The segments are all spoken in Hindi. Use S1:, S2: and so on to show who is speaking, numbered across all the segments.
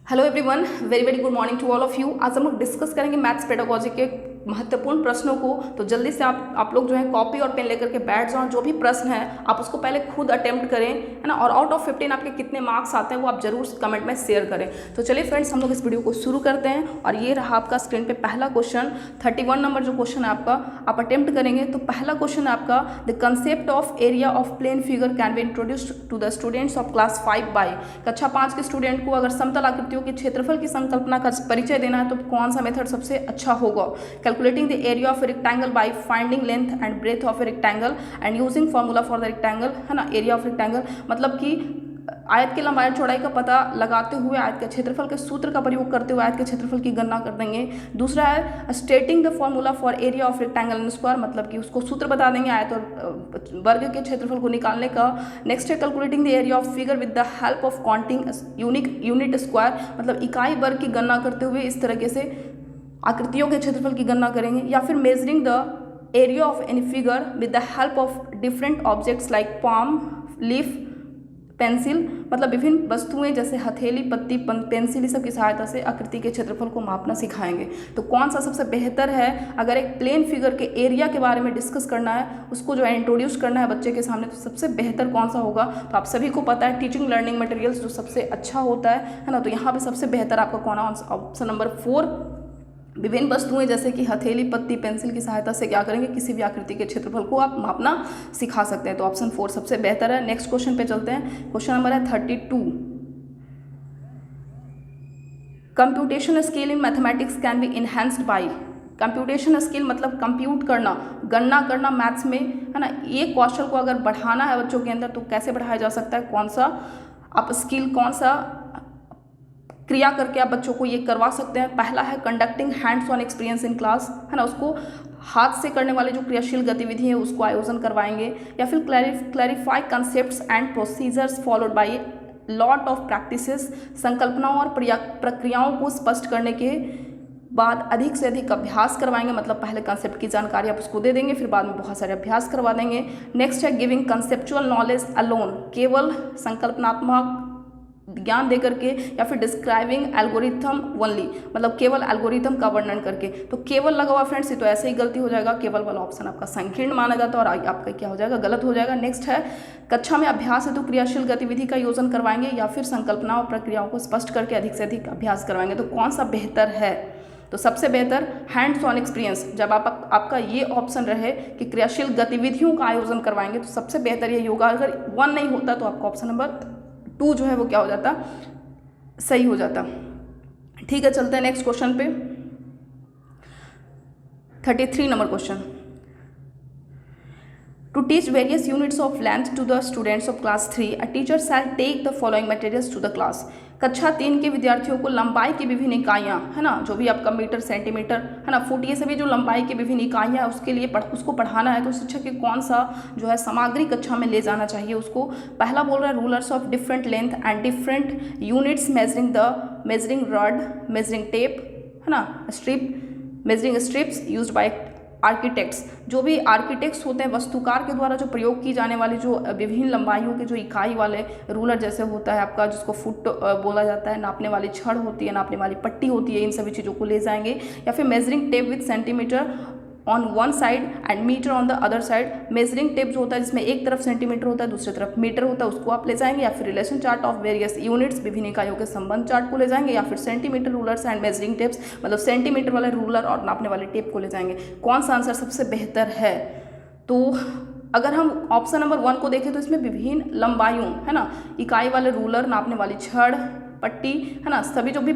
S1: Hello everyone, very very good morning to all of you. आज हम लोग डिस्कस करेंगे मैथ्स पेडागोजी के महत्वपूर्ण प्रश्नों को। तो जल्दी से आप लोग जो है कॉपी और पेन लेकर के बैठ जाओ। जो भी प्रश्न है आप उसको पहले खुद अटेम्प्ट करें, है ना। और आउट ऑफ 15 आपके कितने मार्क्स आते हैं वो आप जरूर कमेंट में शेयर करें। तो चलिए फ्रेंड्स, हम लोग इस वीडियो को शुरू करते हैं। और ये रहा आपका स्क्रीन पे पहला क्वेश्चन, 31 नंबर जो क्वेश्चन है आपका, आप अटेम्प्ट करेंगे। तो पहला क्वेश्चन है आपका, the concept of area of plane figure can be introduced to the students of class 5 by. कक्षा 5 के स्टूडेंट को अगर समतल आकृतियों के क्षेत्रफल की संकल्पना का परिचय देना है तो कौन सा मेथड सबसे अच्छा होगा। Calculating the area of a rectangle by finding length and breadth of a rectangle and using formula for the rectangle, है ना। एरिया ऑफ रेक्टेंगल मतलब कि आयत की लंबाई चौड़ाई का पता लगाते हुए आयत के क्षेत्रफल के सूत्र का प्रयोग करते हुए आयत के क्षेत्रफल की गणना कर देंगे। दूसरा है stating the formula for area of rectangle in square, मतलब कि उसको सूत्र बता देंगे आयत और वर्ग के क्षेत्रफल को निकालने का। नेक्स्ट है calculating the area of figure with the help of counting unit square, मतलब इकाई वर्ग की गणना करते हुए इस तरीके से आकृतियों के क्षेत्रफल की गणना करेंगे। या फिर measuring the area of any figure with the help of different objects like palm, leaf, pencil, मतलब विभिन्न वस्तुएं जैसे हथेली, पत्ती, पेंसिल, इस सब की सहायता से आकृति के क्षेत्रफल को मापना सिखाएंगे। तो कौन सा सबसे बेहतर है अगर एक प्लेन फिगर के एरिया के बारे में डिस्कस करना है, उसको जो है इंट्रोड्यूस करना है बच्चे के सामने, तो सबसे बेहतर कौन सा होगा। तो आप सभी को पता है टीचिंग लर्निंग मटेरियल्स जो सबसे अच्छा होता है ना। तो यहाँ पे सबसे बेहतर आपका कौन है, ऑप्शन नंबर 4। विभिन्न वस्तुएं जैसे कि हथेली, पत्ती, पेंसिल की सहायता से क्या करेंगे, किसी भी आकृति के क्षेत्रफल को आप मापना सिखा सकते हैं। तो ऑप्शन 4 सबसे बेहतर है। नेक्स्ट क्वेश्चन पे चलते हैं। क्वेश्चन नंबर है 32। Computation skill in mathematics can be enhanced by. Computation skill मतलब कंप्यूट करना, गणना करना मैथ्स में, है ना। ये कौशल को अगर बढ़ाना है बच्चों के अंदर तो कैसे बढ़ाया जा सकता है, कौन सा आप स्किल, कौन सा क्रिया करके आप बच्चों को ये करवा सकते हैं। पहला है conducting hands on experience in class, है ना। उसको हाथ से करने वाले जो क्रियाशील गतिविधि है उसको आयोजन करवाएंगे। या फिर clarify concepts and procedures followed by lot of practices, संकल्पनाओं और प्रक्रियाओं को स्पष्ट करने के बाद अधिक से अधिक अभ्यास करवाएंगे। मतलब पहले कंसेप्ट की जानकारी आप उसको दे देंगे, फिर बाद में बहुत सारे अभ्यास करवा देंगे। नेक्स्ट है गिविंग कंसेप्चुअल नॉलेज अलोन, केवल संकल्पनात्मक ज्ञान दे करके, या फिर डिस्क्राइबिंग एल्गोरिथम ओनली, मतलब केवल एल्गोरिथम का वर्णन करके। तो केवल लगा हुआ फ्रेंड्स, ये तो ऐसे ही गलती हो जाएगा। केवल वाला ऑप्शन आपका संकीर्ण माना जाता है और आपका क्या हो जाएगा, गलत हो जाएगा। नेक्स्ट है कक्षा में अभ्यास हेतु क्रियाशील गतिविधि का आयोजन करवाएंगे या फिर संकल्पना और प्रक्रियाओं को स्पष्ट करके अधिक से अधिक अभ्यास करवाएंगे। तो कौन सा बेहतर है, तो सबसे बेहतर हैंड्स ऑन एक्सपीरियंस। जब आपका ये ऑप्शन रहे कि क्रियाशील गतिविधियों का आयोजन करवाएंगे तो सबसे बेहतर यही होगा। अगर 1 नहीं होता तो आपका ऑप्शन नंबर 2 जो है वो क्या हो जाता, सही हो जाता। ठीक है, चलते हैं नेक्स्ट क्वेश्चन पे। 33 number question, to teach various units of length to the students of class 3 a teacher shall take the following materials to the class. कक्षा 3 के विद्यार्थियों को लंबाई की विभिन्न इकाइयाँ, है ना, जो भी आपका मीटर, सेंटीमीटर, है ना, फुट, ये सभी जो लंबाई की विभिन्न इकाइयाँ है उसके लिए उसको पढ़ाना है। तो शिक्षक के कौन सा जो है सामग्री कक्षा में ले जाना चाहिए उसको। पहला बोल रहा है rulers of different length and different units, measuring rod, measuring tape, है ना, measuring strips used by architects. जो भी आर्किटेक्ट्स होते हैं, वस्तुकार के द्वारा जो प्रयोग की जाने वाली जो विभिन्न लंबाइयों के जो इकाई वाले रूलर जैसे होता है आपका, जिसको फुट बोला जाता है, नापने वाली छड़ होती है, नापने वाली पट्टी होती है, इन सभी चीज़ों को ले जाएंगे। या फिर measuring tape with centimetre on one side and metre on the other side. Measuring tape जो होता है जिसमें एक तरफ सेंटीमीटर होता है दूसरी तरफ मीटर होता है, उसको आप ले जाएंगे। या फिर relation chart of various units, विभिन्न इकाइयों के संबंध चार्ट को ले जाएंगे। या फिर centimetre rulers and measuring tapes, मतलब सेंटीमीटर वाले रूलर और नापने वाले टेप को ले जाएंगे। कौन सा आंसर सबसे बेहतर है, तो अगर हम ऑप्शन नंबर 1 को देखें तो इसमें विभिन्न लंबाइयों, है ना, इकाई वाले रूलर, नापने वाली छड़, पट्टी, है ना, सभी जो भी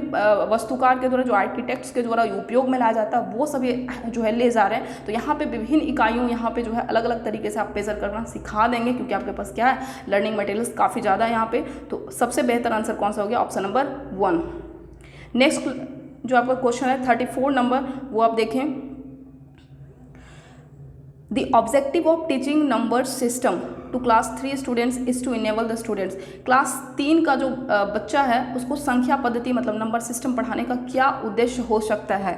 S1: वस्तुकार के द्वारा, जो आर्किटेक्ट्स के द्वारा उपयोग में लाया जाता है वो सभी जो है ले जा रहे हैं। तो यहाँ पे विभिन्न इकाइयों, यहाँ पे जो है अलग अलग तरीके से आप मेजर करना सिखा देंगे, क्योंकि आपके पास क्या है, लर्निंग मटेरियल्स काफ़ी ज़्यादा है यहाँ पे। तो सबसे बेहतर आंसर कौन सा हो गया, ऑप्शन नंबर 1। नेक्स्ट जो आपका क्वेश्चन है 34 नंबर, वो आप देखें। The objective of teaching number system to class 3 students is to enable the students। Class 3 का जो बच्चा है उसको संख्या पद्धति मतलब नंबर सिस्टम पढ़ाने का क्या उद्देश्य हो सकता है,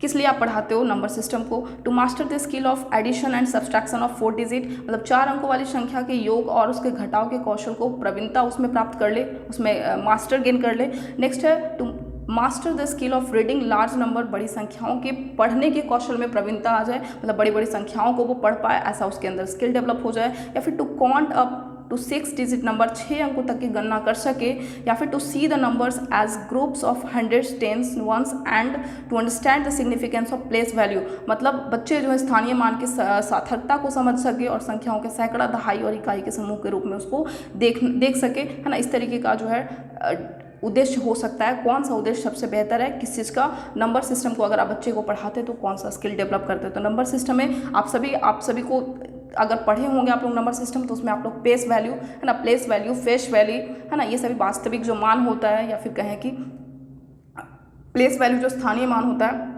S1: किस लिए आप पढ़ाते हो? नंबर सिस्टम को। To master the skill of addition and subtraction of 4 digit, मतलब 4 अंकों वाली संख्या के योग और उसके घटाव के कौशल को प्रवीणता उसमें प्राप्त कर ले, उसमें मास्टर गेन कर ले। नेक्स्ट है to master the skill of reading large number, बड़ी संख्याओं के पढ़ने के कौशल में प्रवीणता आ जाए, मतलब बड़ी बड़ी संख्याओं को वो पढ़ पाए, ऐसा उसके अंदर स्किल डेवलप हो जाए। या फिर to count up to 6 digit number, 6 अंकों तक की गणना कर सके। या फिर to see the numbers as groups of hundreds, tens, ones and to understand the significance of place value, मतलब बच्चे जो है स्थानीय मान की सार्थकता को समझ सके और संख्याओं के सैकड़ा, दहाई और इकाई के समूह के रूप में उसको देख सके, है ना। इस तरीके का जो है उद्देश्य हो सकता है। कौन सा उद्देश्य सबसे बेहतर है, किस चीज़ का? नंबर सिस्टम को अगर आप बच्चे को पढ़ाते हैं तो कौन सा स्किल डेवलप करते हैं? तो नंबर सिस्टम में आप सभी को अगर पढ़े होंगे आप लोग नंबर सिस्टम, तो उसमें आप लोग पेस वैल्यू, है ना, प्लेस वैल्यू, फेस वैल्यू, है ना, ये सभी वास्तविक जो मान होता है, या फिर कहें कि प्लेस वैल्यू जो स्थानीय मान होता है,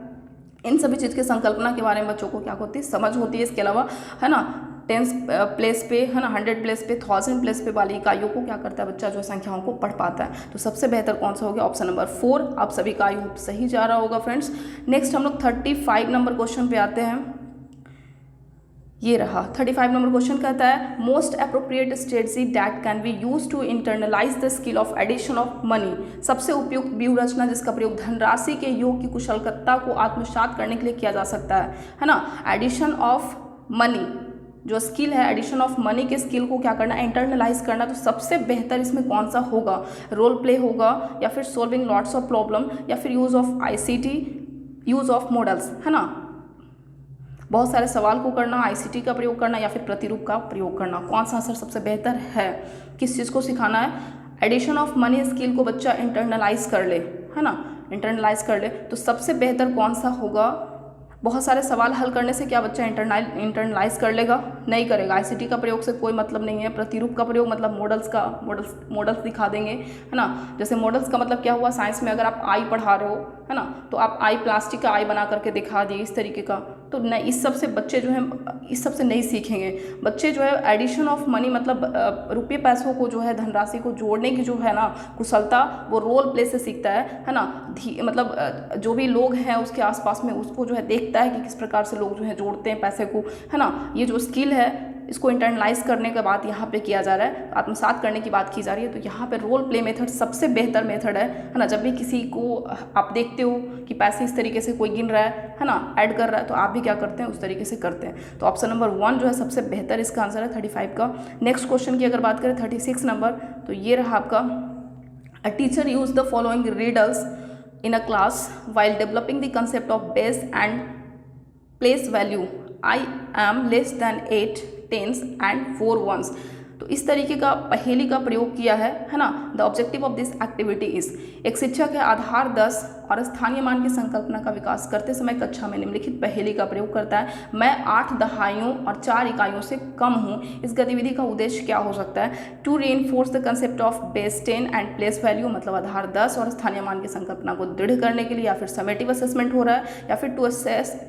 S1: इन सभी चीज़ की संकल्पना के बारे में बच्चों को क्या होती है, समझ होती है। इसके अलावा, है ना, 10 प्लेस पे, है ना, 100 प्लेस पे, 1000 प्लेस पे वाली इकाइयों को क्या करता है बच्चा, जो संख्याओं को पढ़ पाता है। तो सबसे बेहतर कौन सा हो गया? Option number 4। आप सभी का आई होप सही जा रहा होगा फ्रेंड्स। नेक्स्ट हम लोग 35 नंबर क्वेश्चन पे आते हैं। ये रहा 35 नंबर क्वेश्चन, कहता है most appropriate strategy that can be use to internalise the skill of addition of money, सबसे उपयुक्त व्यूह रचना जिसका प्रयोग धनराशि के योग की कुशलता को आत्मसात करने के लिए किया जा सकता है ना। एडिशन ऑफ मनी जो स्किल है, एडिशन ऑफ मनी के स्किल को क्या करना है, इंटरनलाइज करना। तो सबसे बेहतर इसमें कौन सा होगा? रोल प्ले होगा, या फिर सॉल्विंग लॉट्स ऑफ प्रॉब्लम, या फिर use of ICT, use of models, है ना, बहुत सारे सवाल को करना, ICT का प्रयोग करना, या फिर प्रतिरूप का प्रयोग करना। कौन सा आंसर सबसे बेहतर है? किस चीज़ को सिखाना है? एडिशन ऑफ मनी स्किल को बच्चा इंटरनलाइज कर ले, है ना, इंटरनलाइज कर ले। तो सबसे बेहतर कौन सा होगा? बहुत सारे सवाल हल करने से क्या बच्चा इंटरनलाइज कर लेगा? नहीं करेगा। ICT का प्रयोग से कोई मतलब नहीं है। प्रतिरूप का प्रयोग मतलब मॉडल्स दिखा देंगे, है ना। जैसे मॉडल्स का मतलब क्या हुआ, साइंस में अगर आप आई पढ़ा रहे हो, है ना, तो आप आई प्लास्टिक का आई बना करके दिखा दिए, इस तरीके का। तो नहीं, इस सब से बच्चे जो हैं इस सब से नहीं सीखेंगे। बच्चे जो है एडिशन ऑफ मनी मतलब रुपये पैसों को जो है, धनराशि को जोड़ने की जो है ना कुशलता, वो रोल प्ले से सीखता है ना। मतलब जो भी लोग हैं उसके आसपास में उसको जो है देखता है कि किस प्रकार से लोग जो है जोड़ते हैं पैसे को, है ना। ये जो स्किल है इसको इंटरनलाइज करने के बाद यहाँ पे किया जा रहा है, आत्मसात करने की बात की जा रही है। तो यहाँ पे रोल प्ले मेथड सबसे बेहतर मेथड है ना। जब भी किसी को आप देखते हो कि पैसे इस तरीके से कोई गिन रहा है ना, ऐड कर रहा है, तो आप भी क्या करते हैं, उस तरीके से करते हैं। तो ऑप्शन नंबर 1 जो है सबसे बेहतर इसका आंसर है 35 का। नेक्स्ट क्वेश्चन की अगर बात करें 36 नंबर, तो ये रहा आपका, a teacher use the following riddles in a class while developing the concept of base and place value. I am less than 8 tens and 4 ones. तो इस तरीके का पहेली का प्रयोग किया है ना। The objective of this activity is, एक शिक्षक है आधार 10 और स्थानीय मान की संकल्पना का विकास करते समय कक्षा में निम्नलिखित पहेली का प्रयोग करता है। मैं 8 दहाइयों और 4 इकाइयों से कम हूँ। इस गतिविधि का उद्देश्य क्या हो सकता है? To reinforce the concept of base 10 and place value, मतलब आधार 10 और स्थानीय मान की संकल्पना को दृढ़ करने के लिए, या फिर समेटिव असेसमेंट हो रहा है, या फिर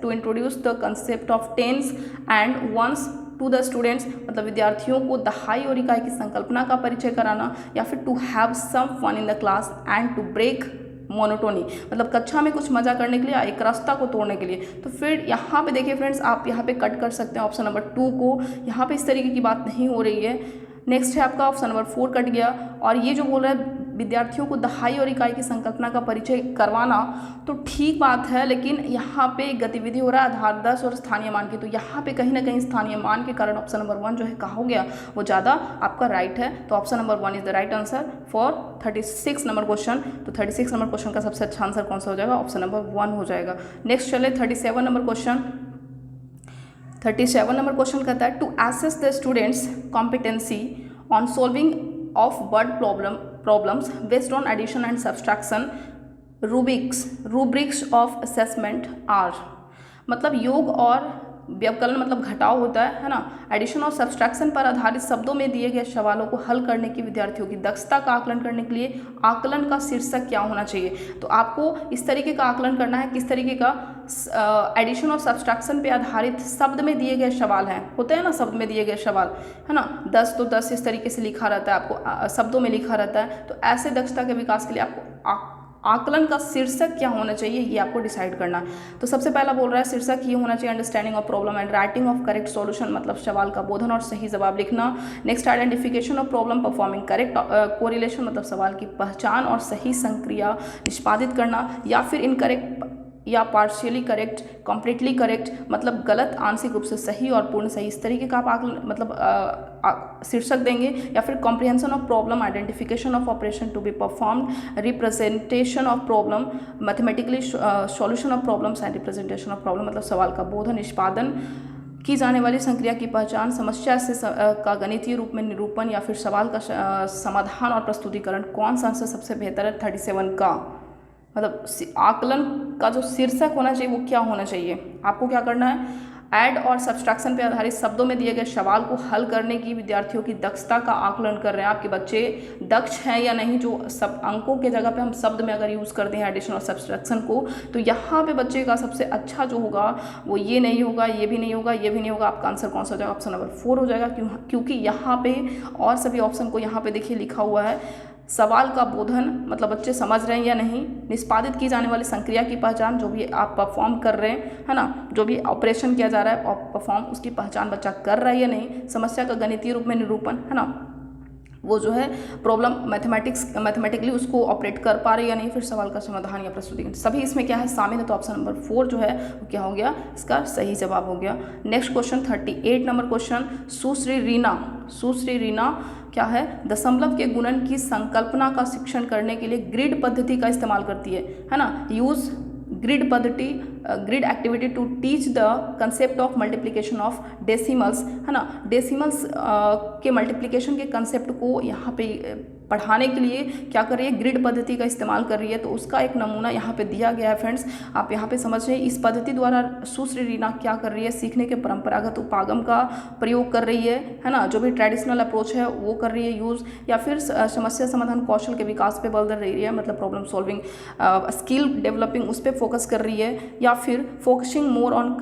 S1: to introduce the concept of tens and ones to the students, मतलब विद्यार्थियों को दहाई और इकाई की संकल्पना का परिचय कराना, या फिर to have some fun in the class and to break monotony, मतलब कक्षा में कुछ मजा करने के लिए, एक रास्ता को तोड़ने के लिए। तो फिर यहाँ पे देखिए फ्रेंड्स, आप यहाँ पे कट कर सकते हैं ऑप्शन नंबर 2 को। यहाँ पे इस तरीके की बात नहीं हो रही है। नेक्स्ट है आपका ऑप्शन नंबर 4 कट गया। और ये जो बोल रहा है विद्यार्थियों को दहाई और इकाई की संकल्पना का परिचय करवाना, तो ठीक बात है, लेकिन यहाँ पे गतिविधि हो रहा है आधार 10 और स्थानीय मान की। तो यहाँ पे कहीं ना कहीं स्थानीय मान के कारण ऑप्शन नंबर 1 जो है कहा हो गया, वो ज़्यादा आपका राइट है। तो option number 1 is the right answer for 36 number question. तो 36 नंबर क्वेश्चन का सबसे अच्छा आंसर कौन सा हो जाएगा? ऑप्शन नंबर 1 हो जाएगा। नेक्स्ट चले 37 नंबर क्वेश्चन। 37 नंबर क्वेश्चन कहता है to assess the students competency on solving of word problems based on addition and subtraction, rubrics of assessment are, मतलब योग और व्यवकलन मतलब घटाव होता है ना। एडिशन और सब्सट्रैक्शन पर आधारित शब्दों में दिए गए सवालों को हल करने की विद्यार्थियों की दक्षता का आकलन करने के लिए आकलन का शीर्षक क्या होना चाहिए? तो आपको इस तरीके का आकलन करना है, किस तरीके का? एडिशन और सब्सट्रैक्शन पे आधारित शब्द में दिए गए सवाल हैं, होते हैं ना शब्द में दिए गए सवाल, है ना। 10 तो 10 इस तरीके से लिखा रहता है, आपको शब्दों में लिखा रहता है। तो ऐसे दक्षता के विकास के लिए आपको आकलन का शीर्षक क्या होना चाहिए, ये आपको डिसाइड करना है। तो सबसे पहला बोल रहा है शीर्षक ये होना चाहिए understanding of problem and writing of correct solution, मतलब सवाल का बोधन और सही जवाब लिखना। Next identification of problem performing correct correlation, मतलब सवाल की पहचान और सही संक्रिया निष्पादित करना। या फिर इनकरेक्ट या पार्शियली करेक्ट, कम्प्लीटली करेक्ट, मतलब गलत, आंशिक रूप से सही और पूर्ण सही, इस तरीके का आप आकलन मतलब शीर्षक देंगे। या फिर comprehension of problem, identification of operation to be performed, representation of problem, mathematically solution of problems and representation of problem, मतलब सवाल का बोधन, निष्पादन की जाने वाली संक्रिया की पहचान, समस्या से का गणितीय रूप में निरूपण, या फिर सवाल का समाधान और प्रस्तुतिकरण। कौन सा आंसर सबसे बेहतर है 37 का? मतलब आकलन का जो शीर्षक होना चाहिए वो क्या होना चाहिए, आपको क्या करना है, ऐड और सब्सट्रैक्शन पे आधारित शब्दों में दिए गए सवाल को हल करने की विद्यार्थियों की दक्षता का आकलन कर रहे हैं। आपके बच्चे दक्ष हैं या नहीं, जो सब अंकों के जगह पे हम शब्द में अगर यूज़ करते हैं एडिशन और सब्सट्रैक्शन को, तो यहाँ पे बच्चे का सबसे अच्छा जो होगा वो ये नहीं होगा, ये भी नहीं होगा, ये भी नहीं होगा। आपका आंसर कौन सा हो जाएगा? ऑप्शन नंबर 4 हो जाएगा। क्योंकि यहाँ पे और सभी ऑप्शन को यहाँ पे देखिए लिखा हुआ है सवाल का बोधन, मतलब बच्चे समझ रहे हैं या नहीं, निष्पादित की जाने वाली संक्रिया की पहचान, जो भी आप परफॉर्म कर रहे हैं, है ना, जो भी ऑपरेशन किया जा रहा है और परफॉर्म, उसकी पहचान बच्चा कर रहा है या नहीं, समस्या का गणितीय रूप में निरूपण, है ना, वो जो है प्रॉब्लम मैथमेटिकली उसको ऑपरेट कर पा रहे हैं या नहीं, फिर सवाल का समाधान या प्रस्तुतिकरण, सभी इसमें क्या है शामिल है। तो ऑप्शन नंबर 4 जो है वो क्या हो गया, इसका सही जवाब हो गया। नेक्स्ट क्वेश्चन 38 नंबर क्वेश्चन, सुश्री रीना क्या है, दशमलव के गुणन की संकल्पना का शिक्षण करने के लिए ग्रिड पद्धति का इस्तेमाल करती है ना। यूज ग्रिड पद्धति, grid activity to teach the concept of multiplication of decimals, है ना। डेसिमल्स के मल्टीप्लिकेशन के कंसेप्ट को यहाँ पे पढ़ाने के लिए क्या कर रही है, ग्रिड पद्धति का इस्तेमाल कर रही है। तो उसका एक नमूना यहाँ पे दिया गया है फ्रेंड्स, आप यहाँ पे समझ रहे हैं। इस पद्धति द्वारा सुश्री रीना क्या कर रही है, सीखने के परंपरागत उपागम का प्रयोग कर रही है ना, जो भी ट्रेडिशनल अप्रोच है वो कर रही है यूज़, या फिर समस्या समाधान कौशल के विकास पे बल दे रही है, मतलब प्रॉब्लम सॉल्विंग स्किल डेवलपिंग उस पर फोकस कर रही है, या फिर focusing more on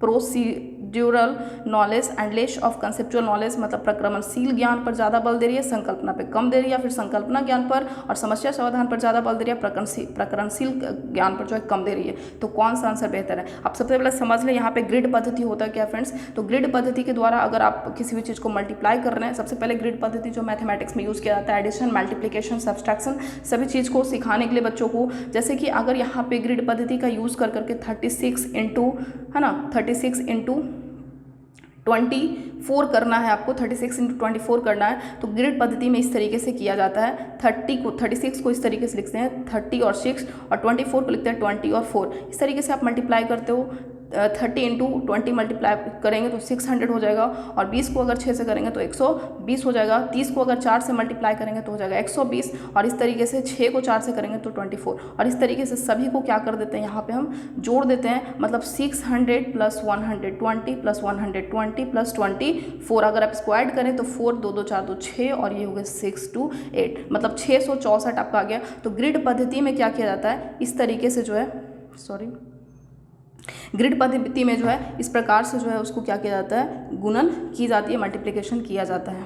S1: procedural knowledge and less of conceptual knowledge, मतलब प्रक्रमणशील ज्ञान पर ज़्यादा बल दे रही है, संकल्पना पे कम दे रही है, या फिर संकल्पना ज्ञान पर और समस्या समाधान पर ज़्यादा बल दे रही है, प्रकरणशील ज्ञान पर जो है कम दे रही है। तो कौन सा आंसर बेहतर है? आप सबसे पहले समझ लें यहाँ पे ग्रिड पद्धति होता है क्या फ्रेंड्स। तो ग्रिड पद्धति के द्वारा अगर आप किसी भी चीज़ को मल्टीप्लाई कर रहे हैं, सबसे पहले ग्रिड पद्धति जो मैथमेटिक्स में यूज़ किया जाता है, एडिशन, मल्टीप्लिकेशन, सब्सट्रैक्शन, सभी चीज़ को सिखाने के लिए बच्चों को, जैसे कि अगर यहाँ पे ग्रिड पद्धति का यूज़ कर करके 36 इंटू, है ना, 36 इंटू 24 करना है आपको, 36 इंटू 24 करना है। तो ग्रिड पद्धति में इस तरीके से किया जाता है। 36 को इस तरीके से लिखते हैं 30 और 6, और 24 को लिखते हैं 20 और 4। इस तरीके से आप मल्टीप्लाई करते हो। 30 इंटू 20 मल्टीप्लाई करेंगे तो 600 हो जाएगा, और 20 को अगर 6 से करेंगे तो 120 हो जाएगा। 30 को अगर 4 से मल्टीप्लाई करेंगे तो हो जाएगा 120, और इस तरीके से 6 को 4 से करेंगे तो 24, और इस तरीके से सभी को क्या कर देते हैं, यहाँ पे हम जोड़ देते हैं। मतलब 600 प्लस 120 प्लस 120 प्लस 24, अगर आप इसको ऐड करें तो 4 2 2 4 2 6, और ये हो गया 6 2 8, मतलब 664 आपका आ गया। तो ग्रिड पद्धति में क्या किया जाता है, इस तरीके से जो है, ग्रिड पद्धति में जो है इस प्रकार से जो है उसको क्या किया जाता है, गुणन की जाती है, मल्टीप्लिकेशन किया जाता है।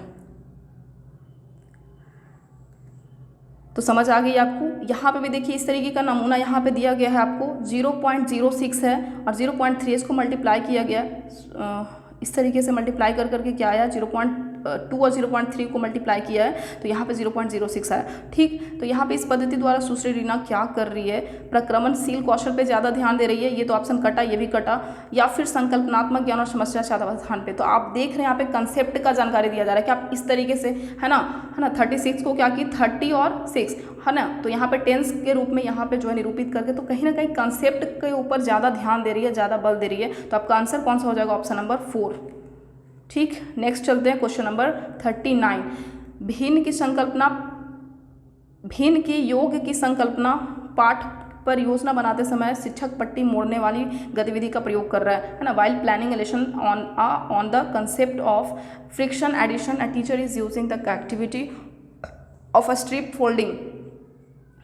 S1: तो समझ आ गई आपको। यहाँ पे भी देखिए इस तरीके का नमूना यहाँ पे दिया गया है आपको, 0.06 है और 0.3 इसको मल्टीप्लाई किया गया, इस तरीके से मल्टीप्लाई कर करके क्या आया, 0.2 और 0.3 को मल्टीप्लाई किया है तो यहाँ पे 0.06 आया। ठीक, तो यहाँ पे इस पद्धति द्वारा सुश्री रीना क्या कर रही है, प्रक्रमणशील कौशल पे ज़्यादा ध्यान दे रही है। ये तो ऑप्शन कटा, ये भी कटा। या फिर संकल्पनात्मक ज्ञान और समस्या समाधान पे। तो आप देख रहे हैं यहाँ पे कंसेप्ट का जानकारी दिया जा रहा है कि आप इस तरीके से, है ना 36 को क्या की 30 और 6, है ना, तो यहाँ पे टेंस के रूप में यहाँ पे जो है निरूपित करके, तो कहीं ना कहीं कंसेप्ट के ऊपर ज़्यादा ध्यान दे रही है, ज़्यादा बल दे रही है। तो आपका आंसर कौन सा हो जाएगा, ऑप्शन नंबर 4। ठीक, नेक्स्ट चलते हैं क्वेश्चन नंबर 39। भिन्न की योग की संकल्पना पाठ पर योजना बनाते समय शिक्षक पट्टी मोड़ने वाली गतिविधि का प्रयोग कर रहा है ना। While planning lesson on the concept of fraction addition, a teacher is using the activity of a strip folding,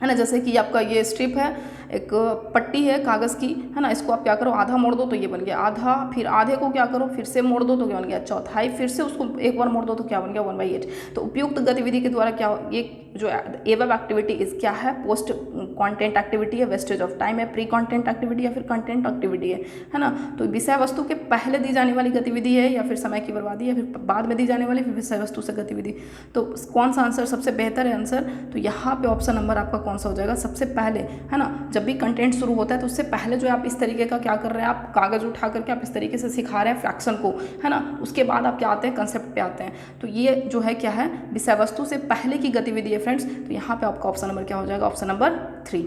S1: है ना। जैसे कि आपका ये स्ट्रिप है, एक पट्टी है कागज़ की, है ना, इसको आप क्या करो आधा मोड़ दो तो ये बन गया आधा, फिर आधे को क्या करो फिर से मोड़ दो तो क्या बन गया चौथाई, फिर से उसको एक बार मोड़ दो तो क्या बन गया 1/8। तो उपयुक्त गतिविधि के द्वारा क्या ये जो एबव एक्टिविटी इस क्या है पोस्ट कंटेंट एक्टिविटी है, वेस्टेज ऑफ टाइम है, प्री कंटेंट एक्टिविटी या फिर कंटेंट एक्टिविटी है ना। तो विषय वस्तु के पहले दी जाने वाली गतिविधि है या फिर समय की बर्बादी या फिर बाद में दी जाने वाली फिर विषय वस्तु से गतिविधि। तो कौन सा आंसर सबसे बेहतर है आंसर, तो यहाँ पे ऑप्शन नंबर आपका कौन सा हो जाएगा सबसे पहले, है ना। जब भी कंटेंट शुरू होता है तो उससे पहले जो आप इस तरीके का क्या कर रहे हैं, आप कागज़ उठा करके आप इस तरीके से सिखा रहे हैं फ्रैक्शन को, है ना, उसके बाद आप क्या आते हैं कंसेप्ट पे आते हैं। तो ये जो है क्या है विषय वस्तु से पहले की गतिविधि है फ्रेंड्स। तो यहाँ पे आपका ऑप्शन नंबर क्या हो जाएगा ऑप्शन नंबर 3।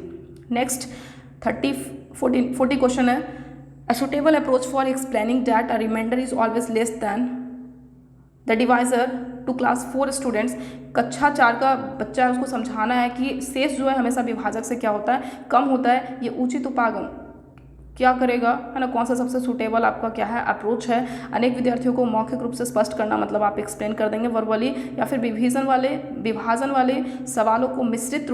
S1: नेक्स्ट 40 क्वेश्चन है, a suitable approach for explaining that a remainder is always less than the divisor to class 4 students. कक्षा 4 का बच्चा है उसको समझाना है कि शेष जो है हमेशा विभाजक से क्या होता है कम होता है। ये उचित उपागम क्या करेगा, है ना, कौन सा सबसे सुटेबल आपका क्या है अप्रोच है। अनेक विद्यार्थियों को मौखिक रूप से स्पष्ट करना, मतलब आप एक्सप्लेन कर देंगे वर्बली, या फिर विभाजन वाले सवालों को मिश्रित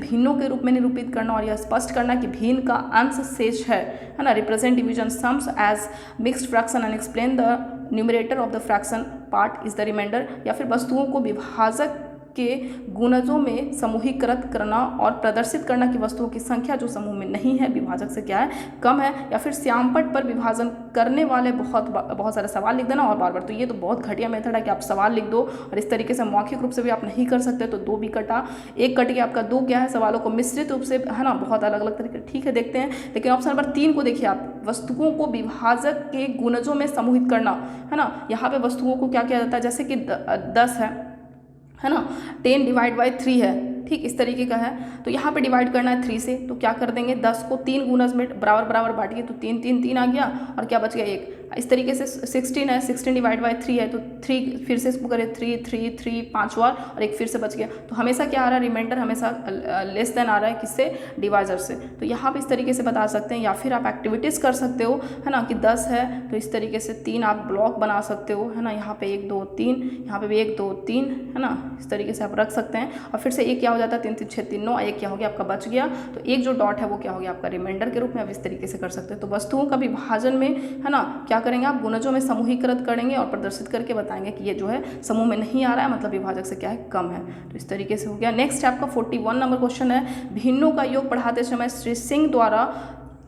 S1: भिन्नों के रूप में निरूपित करना और यह स्पष्ट करना कि भिन्न का अंश शेष है ना। Represent division sums as mixed fraction and explain the numerator of the fraction part is the remainder. या फिर वस्तुओं को विभाजक के गुणजों में समूहीकृत करना और प्रदर्शित करना कि वस्तुओं की संख्या जो समूह में नहीं है विभाजक से क्या है कम है। या फिर श्यामपट्ट पर विभाजन करने वाले बहुत सारे सवाल लिख देना और बार बार। तो ये तो बहुत घटिया मेथड है कि आप सवाल लिख दो और इस तरीके से मौखिक रूप से भी आप नहीं कर सकते। तो 2 भी कटा, 1 कट गया आपका, 2 क्या है सवालों को मिश्रित रूप से, है ना, बहुत अलग अलग तरीके, ठीक है देखते हैं। लेकिन ऑप्शन नंबर 3 को देखिए आप, वस्तुओं को विभाजक के गुणजों में समूहित करना, है ना। यहाँ पे वस्तुओं को क्या किया जाता है, जैसे कि 10 है ना, 10 डिवाइड बाई 3 है, ठीक इस तरीके का है। तो यहाँ पे डिवाइड करना है 3 से, तो क्या कर देंगे 10 को 3 गुणज में बराबर बराबर बांटिए, तो 3 3 3 आ गया और क्या बच गया 1। इस तरीके से 16 है, 16 डिवाइड बाई 3 है, तो 3 फिर से इसको करें 3 3 3 5 और 1 फिर से बच गया। तो हमेशा क्या आ रहा है रिमाइंडर हमेशा लेस देन आ रहा है किससे, डिवाइजर से। तो यहाँ पे इस तरीके से बता सकते हैं। या फिर आप एक्टिविटीज़ कर सकते हो, है ना, कि 10 है तो इस तरीके से 3 आप ब्लॉक बना सकते हो, है ना। यहाँ पे 1 2 3, यहाँ पे भी 1 2 3, है ना, इस तरीके से आप रख सकते हैं। और फिर से 1 क्या हो जाता है 3 3 6 3 9, 1 क्या हो गया आपका बच गया। तो 1 जो डॉट है वो क्या हो गया आपका रिमाइंडर के रूप में। आप इस तरीके से कर सकते हैं। तो वस्तुओं का विभाजन में, है ना, क्या करेंगे आप गुणजों में समूहीकृत करेंगे और प्रदर्शित करके बताएंगे कि ये जो है समूह में नहीं आ रहा है, मतलब विभाजक से क्या है कम है। तो इस तरीके से हो गया। नेक्स्ट आपका 41 नंबर क्वेश्चन है, भिन्नों का योग पढ़ाते समय श्री सिंह द्वारा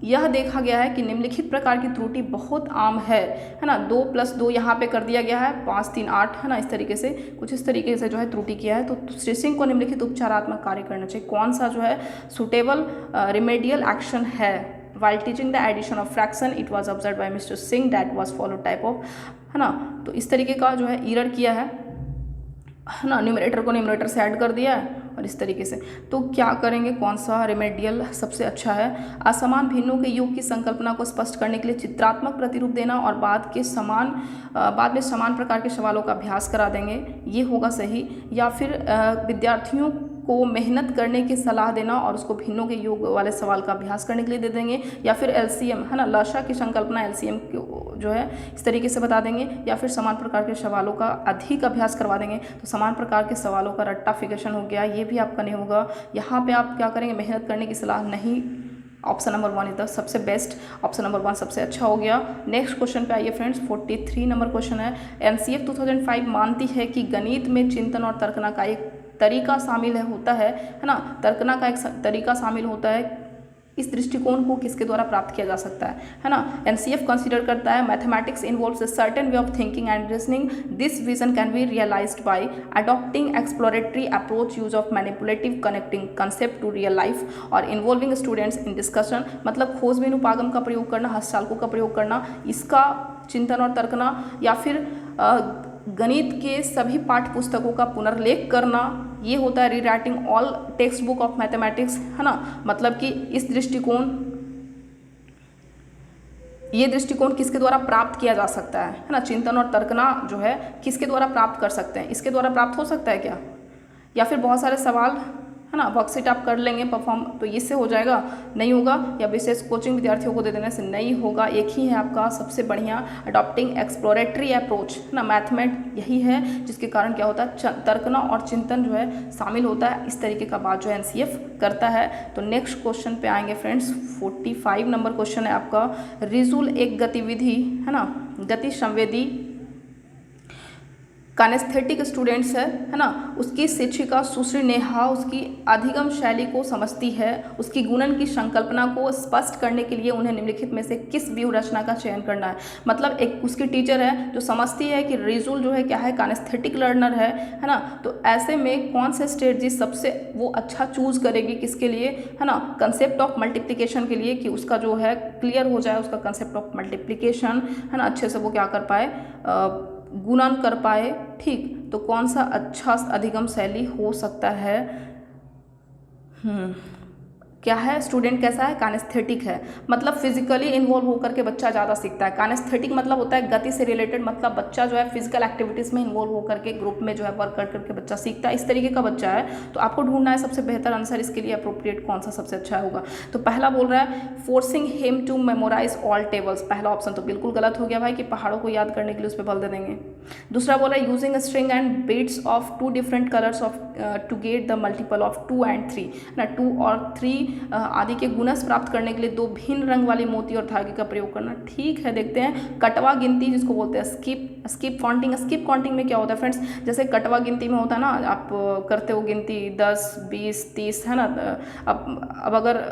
S1: यह देखा गया है कि निम्नलिखित प्रकार की त्रुटि बहुत आम है ना। 2 + 2 यहाँ पे कर दिया गया है, 5 3 8, है ना, इस तरीके से कुछ इस तरीके से जो है त्रुटि किया है। तो श्री सिंह को निम्नलिखित उपचारात्मक कार्य करना चाहिए। कौन सा जो है सुटेबल रिमेडियल एक्शन है। While teaching the addition of fraction, it was observed by Mr. Singh that was followed type of, है ना। तो इस तरीके का जो है एरर किया है ना, न्यूमरेटर को न्यूमरेटर से ऐड कर दिया है और इस तरीके से। तो क्या करेंगे, कौन सा रिमेडियल सबसे अच्छा है। असमान भिन्नों के योग की संकल्पना को स्पष्ट करने के लिए चित्रात्मक प्रतिरूप देना और बाद में समान प्रकार के सवालों का अभ्यास करा देंगे, ये होगा सही। या फिर विद्यार्थियों को मेहनत करने की सलाह देना और उसको भिन्नों के योग वाले सवाल का अभ्यास करने के लिए दे देंगे। या फिर LCM, है ना, लशा की संकल्पना LCM जो है इस तरीके से बता देंगे। या फिर समान प्रकार के सवालों का अधिक अभ्यास करवा देंगे। तो समान प्रकार के सवालों का रट्टाफिकेशन हो गया, ये भी आपका नहीं होगा। यहाँ पे आप क्या करेंगे, मेहनत करने की सलाह नहीं। ऑप्शन नंबर 1 इज द सबसे बेस्ट, ऑप्शन नंबर 1 सबसे अच्छा हो गया। नेक्स्ट क्वेश्चन पे आइए फ्रेंड्स, 43 नंबर क्वेश्चन है। NCF 2005 मानती है कि गणित में चिंतन और तर्कना का एक तरीका शामिल होता है ना, तर्कना का एक तरीका शामिल होता है। इस दृष्टिकोण को किसके द्वारा प्राप्त किया जा सकता है ना। NCF कंसीडर करता है mathematics involves a certain way of thinking and reasoning. This vision can be realised by adopting exploratory approach, use of manipulative connecting concept to real life और इन्वॉल्विंग स्टूडेंट्स इन डिस्कशन। मतलब खोजबीन उपागम का प्रयोग करना, हस्तचालकों का प्रयोग करना, इसका चिंतन और तर्कना। या फिर गणित के सभी पाठ्य पुस्तकों का पुनर्लेख करना, ये होता है rewriting all text book of mathematics, है ना। मतलब कि ये दृष्टिकोण किसके द्वारा प्राप्त किया जा सकता है ना। चिंतन और तर्कना जो है किसके द्वारा प्राप्त कर सकते हैं, इसके द्वारा प्राप्त हो सकता है क्या। या फिर बहुत सारे सवाल, है है ना, वर्कशीट आप कर लेंगे परफॉर्म, तो इससे हो जाएगा, नहीं होगा, या विशेष कोचिंग विद्यार्थियों को दे देने से नहीं होगा। एक ही है आपका सबसे बढ़िया, अडॉप्टिंग एक्सप्लोरेटरी अप्रोच, है ना, मैथमेट यही है जिसके कारण क्या होता है, तर्कना और चिंतन जो है शामिल होता है। इस तरीके का बात जो है एनसीएफ करता है। तो नेक्स्ट क्वेश्चन पे आएंगे फ्रेंड्स, 45 नंबर क्वेश्चन है आपका। रिजुल एक गतिविधि, है ना, गति संवेदी कानेस्थेटिक स्टूडेंट्स है ना, उसकी शिक्षिका सुश्री नेहा उसकी अधिगम शैली को समझती है, उसकी गुणन की संकल्पना को स्पष्ट करने के लिए उन्हें निम्नलिखित में से किस व्यूह रचना का चयन करना है। मतलब एक उसकी टीचर है जो समझती है कि रिजुल जो है क्या है, कानेस्थेटिक लर्नर है ना, तो ऐसे में कौन से स्ट्रेटजी सबसे वो अच्छा चूज करेगी, किसके लिए, है ना, कंसेप्ट ऑफ मल्टीप्लिकेशन के लिए, कि उसका जो है क्लियर हो जाए उसका कंसेप्ट ऑफ मल्टीप्लिकेशन, है ना, अच्छे से वो क्या कर पाए, गुणन कर पाए। ठीक, तो कौन सा अच्छा अधिगम शैली हो सकता है, क्या है, स्टूडेंट कैसा है, कानेस्थेटिक है, मतलब फिजिकली इन्वॉल्व होकर के बच्चा ज़्यादा सीखता है। कानेस्थेटिक मतलब होता है गति से रिलेटेड, मतलब बच्चा जो है फिजिकल एक्टिविटीज़ में इन्वॉल्व होकर के ग्रुप में जो है वर्क कर करके बच्चा सीखता है, इस तरीके का बच्चा है। तो आपको ढूंढना है सबसे बेहतर आंसर, इसके लिए अप्रोप्रिएट कौन सा सबसे अच्छा होगा। तो पहला बोल रहा है forcing him to memorise all tables, पहला ऑप्शन तो बिल्कुल गलत हो गया भाई, कि पहाड़ों को याद करने के लिए उस पर बल दे देंगे। दूसरा बोल रहा है using string and beads of 2 different colours of to get the multiple of 2 and 3, ना 2 और 3 आदि के गुणज प्राप्त करने के लिए 2 भिन्न रंग वाली मोती और धागे का प्रयोग करना। ठीक है, देखते हैं कटवा गिनती जिसको बोलते हैं स्किप काउंटिंग। स्किप काउंटिंग में क्या होता है फ्रेंड्स, जैसे कटवा गिनती में होता है ना, आप करते हो गिनती 10, 20, 30, है ना, अब अगर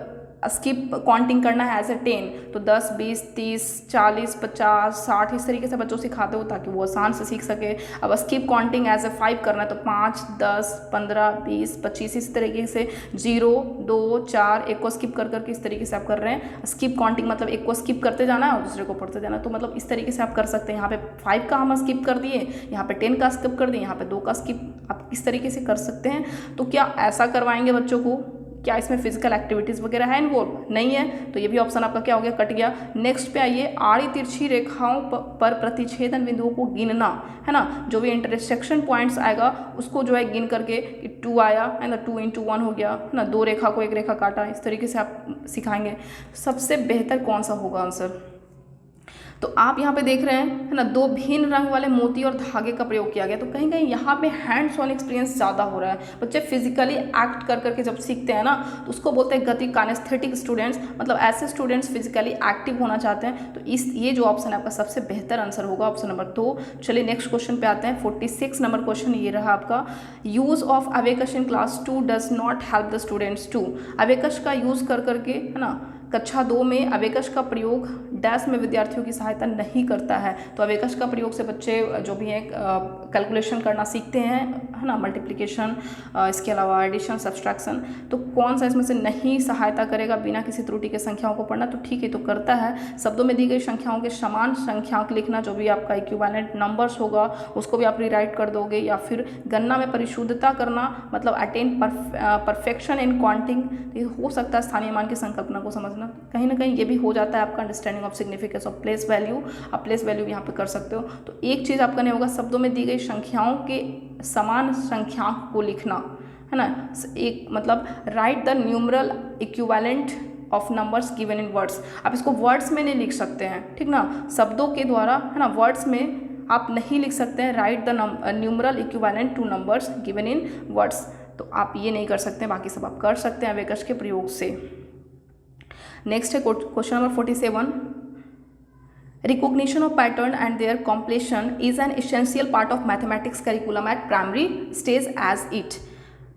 S1: स्किप काउंटिंग करना है एज ए 10, तो 10, 20, 30, 40, 50, 60 इस तरीके से बच्चों सिखाते हो ताकि वो आसान से सीख सके। अब स्किप काउंटिंग एज ए 5 करना है तो 5, 10, 15, 20, 25 इस तरीके से 0, 2, 4 एक को स्किप कर करके इस तरीके से आप कर रहे हैं। स्किप काउंटिंग मतलब एक को स्किप करते जाना है और दूसरे को पढ़ते जाना है, तो मतलब इस तरीके से आप कर सकते हैं। यहाँ पे 5 का हम स्किप कर दिए, यहाँ पे 10 का स्किप कर दिए, यहाँ पे 2 का स्किप, आप इस तरीके से कर सकते हैं। तो क्या ऐसा करवाएंगे बच्चों को, क्या इसमें फिजिकल एक्टिविटीज़ वगैरह है इन्वॉल्व, नहीं है, तो ये भी ऑप्शन आपका क्या हो गया, कट गया। नेक्स्ट पे आइए, आड़ी तिरछी रेखाओं पर प्रतिच्छेदन बिंदुओं को गिनना, है ना, जो भी इंटरसेक्शन पॉइंट्स आएगा उसको जो है गिन करके, कि 2 आया है ना, 2 into 1 हो गया, है ना, 2 रेखा को 1 रेखा काटा, इस तरीके से आप सिखाएंगे। सबसे बेहतर कौन सा होगा आंसर, तो आप यहाँ पे देख रहे हैं, है ना, 2 भिन्न रंग वाले मोती और धागे का प्रयोग किया गया, तो कहीं कहीं यहाँ पे हैंड्स ऑन एक्सपीरियंस ज़्यादा हो रहा है। बच्चे फिजिकली एक्ट कर करके जब सीखते हैं ना, तो उसको बोलते हैं गति कानेस्थेटिक स्टूडेंट्स, मतलब ऐसे स्टूडेंट्स फिजिकली एक्टिव होना चाहते हैं। तो ये जो ऑप्शन है आपका सबसे बेहतर आंसर होगा, ऑप्शन नंबर 2। चलिए नेक्स्ट क्वेश्चन पे आते हैं, 46 नंबर क्वेश्चन ये रहा आपका। Use of abacus in class 2 does not help the students to, abacus का यूज़ कर करके, है ना, कक्षा 2 में अबेकस का प्रयोग डैश में विद्यार्थियों की सहायता नहीं करता है। तो अबेकस का प्रयोग से बच्चे जो भी हैं कैलकुलेशन करना सीखते हैं, है ना, मल्टीप्लिकेशन, इसके अलावा एडिशन, सब्सट्रैक्शन, तो कौन सा इसमें से नहीं सहायता करेगा बिना किसी त्रुटि के संख्याओं को पढ़ना, तो ठीक है, तो करता है। शब्दों में दी गई संख्याओं के समान संख्याक लिखना, जो भी आपका इक्विवेलेंट नंबर्स होगा उसको भी आप रीराइट कर दोगे, या फिर गणना में परिशुद्धता करना, मतलब अटेन परफेक्शन इन काउंटिंग, ये हो सकता है स्थानीय मान की संकल्पना को समझना, कहीं ना कहीं ये भी हो जाता है आपका understanding of significance of place value, आप प्लेस वैल्यू यहाँ पे कर सकते हो। तो एक चीज़ आपका नहीं होगा, शब्दों में दी गई संख्याओं के समान संख्याक को लिखना, है ना, एक मतलब right the numeral equivalent of numbers given in words, आप इसको वर्ड्स में नहीं लिख सकते हैं, ठीक ना, शब्दों के द्वारा, है ना, वर्ड्स में आप नहीं लिख सकते हैं right the numeral equivalent two numbers given in words, तो आप ये नहीं कर सकते, बाकी सब आप कर सकते हैं अबेकस के प्रयोग से। नेक्स्ट है question number 47, recognition of pattern and their completion is an essential part of mathematics curriculum at primary stage as it,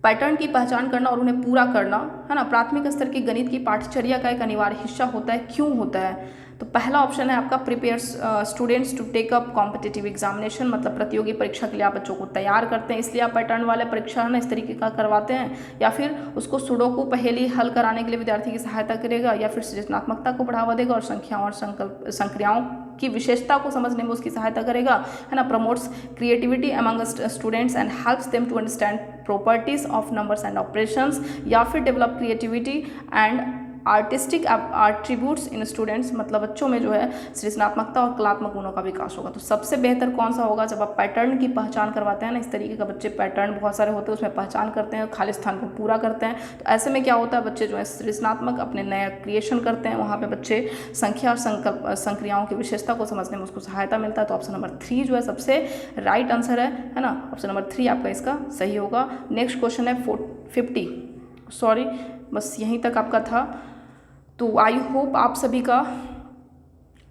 S1: pattern की पहचान करना और उन्हें पूरा करना, है ना, प्राथमिक स्तर की गणित की पाठ्यचर्या का एक अनिवार्य हिस्सा होता है। क्यों होता है, तो पहला ऑप्शन है आपका prepare students to take up competitive examination, मतलब प्रतियोगी परीक्षा के लिए आप बच्चों को तैयार करते हैं, इसलिए आप पैटर्न वाले परीक्षा है ना इस तरीके का करवाते हैं, या फिर उसको सुडोकू पहेली हल कराने के लिए विद्यार्थी की सहायता करेगा, या फिर सृजनात्मकता को बढ़ावा देगा और संख्याओं और संक्रियाओं की विशेषता को समझने में उसकी सहायता करेगा, है ना, promotes creativity among students and helps them to understand properties of numbers and operations, या फिर develop creativity and artistic attributes in students, मतलब बच्चों में जो है सृजनात्मकता और कलात्मक गुणों का विकास होगा। तो सबसे बेहतर कौन सा होगा, जब आप पैटर्न की पहचान करवाते हैं ना, इस तरीके का बच्चे पैटर्न बहुत सारे होते हैं उसमें पहचान करते हैं, खाली स्थान को पूरा करते हैं, तो ऐसे में क्या होता है बच्चे जो है सृजनात्मक अपने नया क्रिएशन करते हैं, वहाँ पे बच्चे संख्या और संक्रियाओं की विशेषता को समझने में उसको सहायता मिलता है। तो ऑप्शन नंबर 3 जो है सबसे राइट आंसर है ना, ऑप्शन नंबर 3 आपका इसका सही होगा। नेक्स्ट क्वेश्चन है 50, सॉरी बस यहीं तक आपका था। तो आई होप आप सभी का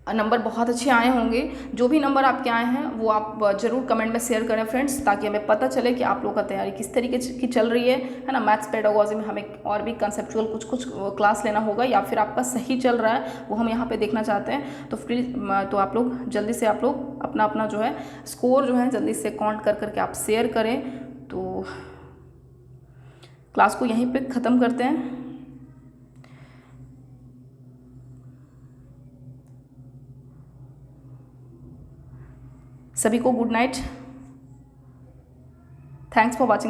S1: नंबर बहुत अच्छे आए होंगे। जो भी नंबर आपके आए हैं वो आप ज़रूर कमेंट में शेयर करें फ्रेंड्स, ताकि हमें पता चले कि आप लोगों का तैयारी किस तरीके की चल रही है ना। मैथ्स पेडागोजी में हमें और भी कंसेप्चुअल कुछ क्लास लेना होगा, या फिर आपका सही चल रहा है वो हम यहाँ पे देखना चाहते हैं। तो प्लीज़ तो आप लोग जल्दी से आप लोग अपना अपना जो है स्कोर जो है जल्दी से काउंट कर करके आप शेयर करें। तो क्लास को यहीं पे ख़त्म करते हैं। सभी को good night, thanks for watching.